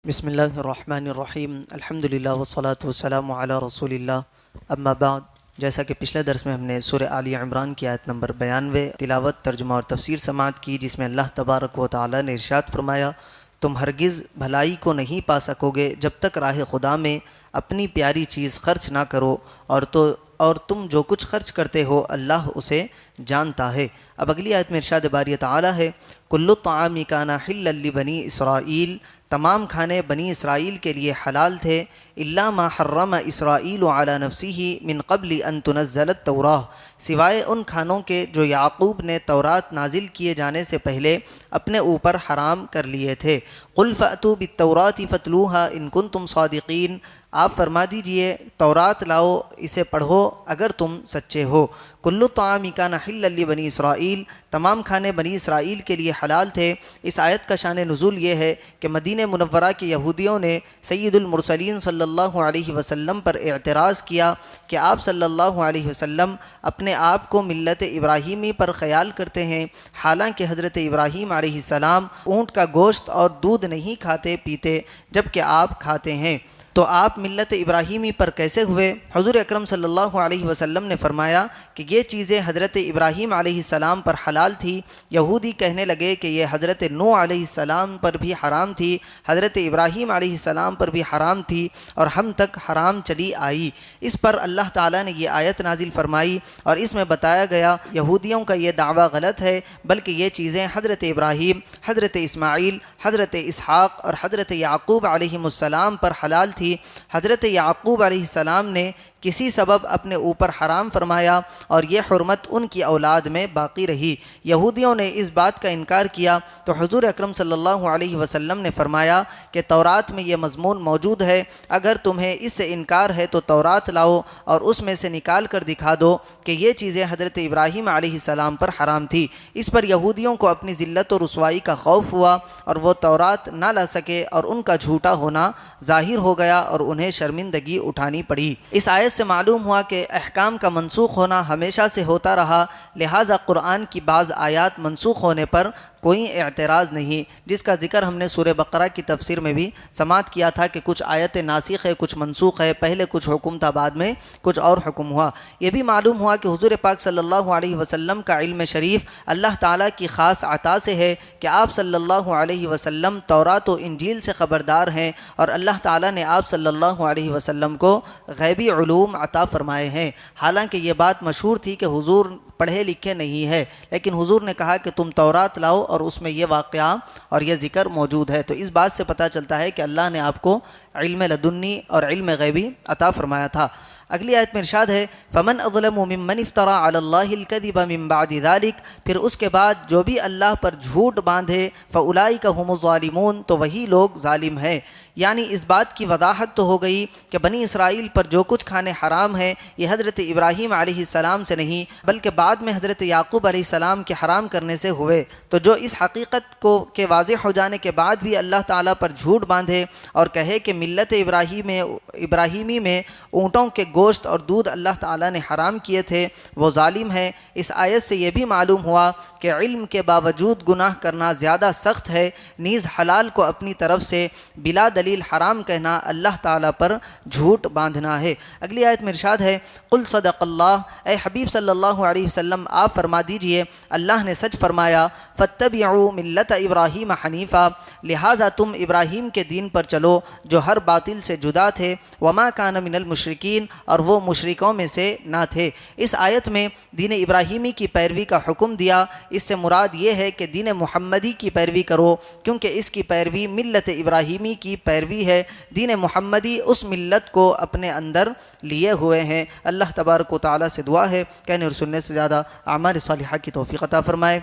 بسم اللہ الرحمن الرحیم الحمدللہ والصلاة والسلام علی رسول اللہ اما بعد۔ جیسا کہ پچھلے درس میں ہم نے سورہ آل عمران کی آیت نمبر 92 تلاوت، ترجمہ اور تفسیر سماعت کی، جس میں اللہ تبارک و تعالی نے ارشاد فرمایا، تم ہرگز بھلائی کو نہیں پا سکو گے جب تک راہ خدا میں اپنی پیاری چیز خرچ نہ کرو، اور تم جو کچھ خرچ کرتے ہو اللہ اسے جانتا ہے۔ اب اگلی آیت میں ارشاد باری تعالی ہے، کل الطعام کان حلا لبنی اسرائیل، تمام کھانے بنی اسرائیل کے لیے حلال تھے، الا ما حرم اسرائیل علی نفسہ من قبل ان تنزل التوراۃ، سوائے ان کھانوں کے جو یعقوب نے تورات نازل کیے جانے سے پہلے اپنے اوپر حرام کر لیے تھے۔ قل فأتوا بالتوراۃ فاتلوها ان کنتم صادقین، آپ فرما دیجئے تورات لاؤ، اسے پڑھو اگر تم سچے ہو۔ کل الطعام کان حلا لبنی اسرائیل، تمام کھانے بنی اسرائیل کے لیے حلال تھے۔ اس آیت کا شان نزول یہ ہے کہ مدینہ منورہ کے یہودیوں نے سید المرسلین صلی اللہ علیہ وسلم پر اعتراض کیا کہ آپ صلی اللہ علیہ وسلم اپنے آپ کو ملت ابراہیمی پر خیال کرتے ہیں، حالانکہ حضرت ابراہیم علیہ السلام اونٹ کا گوشت اور دودھ نہیں کھاتے پیتے جبکہ آپ کھاتے ہیں، تو آپ ملت ابراہیمی پر کیسے ہوئے؟ حضور اکرم صلی اللہ علیہ وسلم نے فرمایا کہ یہ چیزیں حضرت ابراہیم علیہ السلام پر حلال تھی۔ یہودی کہنے لگے کہ یہ حضرت نوح علیہ السلام پر بھی حرام تھی، حضرت ابراہیم علیہ السلام پر بھی حرام تھی، اور ہم تک حرام چلی آئی۔ اس پر اللہ تعالیٰ نے یہ آیت نازل فرمائی اور اس میں بتایا گیا یہودیوں کا یہ دعویٰ غلط ہے، بلکہ یہ چیزیں حضرت ابراہیم، حضرت اسماعیل، حضرت اسحاق اور حضرت یعقوب علیہ السلام پر حلال تھی۔ حضرت یعقوب علیہ السلام نے کسی سبب اپنے اوپر حرام فرمایا اور یہ حرمت ان کی اولاد میں باقی رہی۔ یہودیوں نے اس بات کا انکار کیا تو حضور اکرم صلی اللہ علیہ وسلم نے فرمایا کہ تورات میں یہ مضمون موجود ہے، اگر تمہیں اس سے انکار ہے تو تورات لاؤ اور اس میں سے نکال کر دکھا دو کہ یہ چیزیں حضرت ابراہیم علیہ السلام پر حرام تھی۔ اس پر یہودیوں کو اپنی ذلت و رسوائی کا خوف ہوا اور وہ تورات نہ لا سکے اور ان کا جھوٹا ہونا ظاہر ہو گیا اور انہیں شرمندگی اٹھانی پڑی۔ اس آیت سے معلوم ہوا کہ احکام کا منسوخ ہونا ہمیشہ سے ہوتا رہا، لہٰذا قرآن کی بعض آیات منسوخ ہونے پر کوئی اعتراض نہیں، جس کا ذکر ہم نے سورہ بقرہ کی تفسیر میں بھی سماعت کیا تھا کہ کچھ آیت ناسخ ہے، کچھ منسوخ ہے، پہلے کچھ حکم تھا بعد میں کچھ اور حکم ہوا۔ یہ بھی معلوم ہوا کہ حضور پاک صلی اللہ علیہ وسلم کا علم شریف اللہ تعالیٰ کی خاص عطا سے ہے کہ آپ صلی اللہ علیہ وسلم تورات و انجیل سے خبردار ہیں، اور اللہ تعالیٰ نے آپ صلی اللہ علیہ وسلم کو غیبی علوم عطا فرمائے ہیں۔ حالانکہ یہ بات مشہور تھی کہ حضور پڑھے لکھے نہیں ہے، لیکن حضور نے کہا کہ تم تورات لاؤ اور اس میں یہ واقعہ اور یہ ذکر موجود ہے، تو اس بات سے پتہ چلتا ہے کہ اللہ نے آپ کو علم لدنی اور علم غیبی عطا فرمایا تھا۔ اگلی آیت میں ارشاد ہے، فَمَنْ أَظْلَمُ مِمَّنِ افْتَرَى عَلَى اللَّهِ الْكَذِبَ مِن بَعْدِ ذَلِكَ، پھر اس کے بعد جو بھی اللہ پر جھوٹ باندھے، فَأُولَئِكَ هُمُ الظَّالِمُونَ، تو وہی لوگ ظالم ہیں۔ یعنی اس بات کی وضاحت تو ہو گئی کہ بنی اسرائیل پر جو کچھ کھانے حرام ہیں یہ حضرت ابراہیم علیہ السلام سے نہیں بلکہ بعد میں حضرت یعقوب علیہ السلام کے حرام کرنے سے ہوئے، تو جو اس حقیقت کو کے واضح ہو جانے کے بعد بھی اللہ تعالیٰ پر جھوٹ باندھے اور کہے کہ ملت ابراہیمی میں اونٹوں کے گوشت اور دودھ اللہ تعالیٰ نے حرام کیے تھے، وہ ظالم ہے۔ اس آیت سے یہ بھی معلوم ہوا کہ علم کے باوجود گناہ کرنا زیادہ سخت ہے، نیز حلال کو اپنی طرف سے بلا دلیل حرام کہنا اللہ تعالیٰ پر جھوٹ باندھنا ہے۔ اگلی آیت میں ارشاد ہے، قل صدق اللہ، اے حبیب صلی اللہ علیہ وسلم آپ فرما دیجئے اللہ نے سچ فرمایا، فاتبعوا ملت ابراہیم حنیفا، لہٰذا تم ابراہیم کے دین پر چلو جو ہر باطل سے جدا تھے، وما کان من المشرکین، اور وہ مشرکوں میں سے نہ تھے۔ اس آیت میں دین ابراہیمی کی پیروی کا حکم دیا، اس سے مراد یہ ہے کہ دین محمدی کی پیروی کرو، کیونکہ اس کی پیروی ملت ابراہیمی کی پیروی ہے۔ دین محمدی اس ملت کو اپنے اندر لیے ہوئے ہیں۔ اللہ تبارک و تعالیٰ سے دعا ہے کہنے اور سننے سے زیادہ اعمال صالحہ کی توفیق عطا فرمائے۔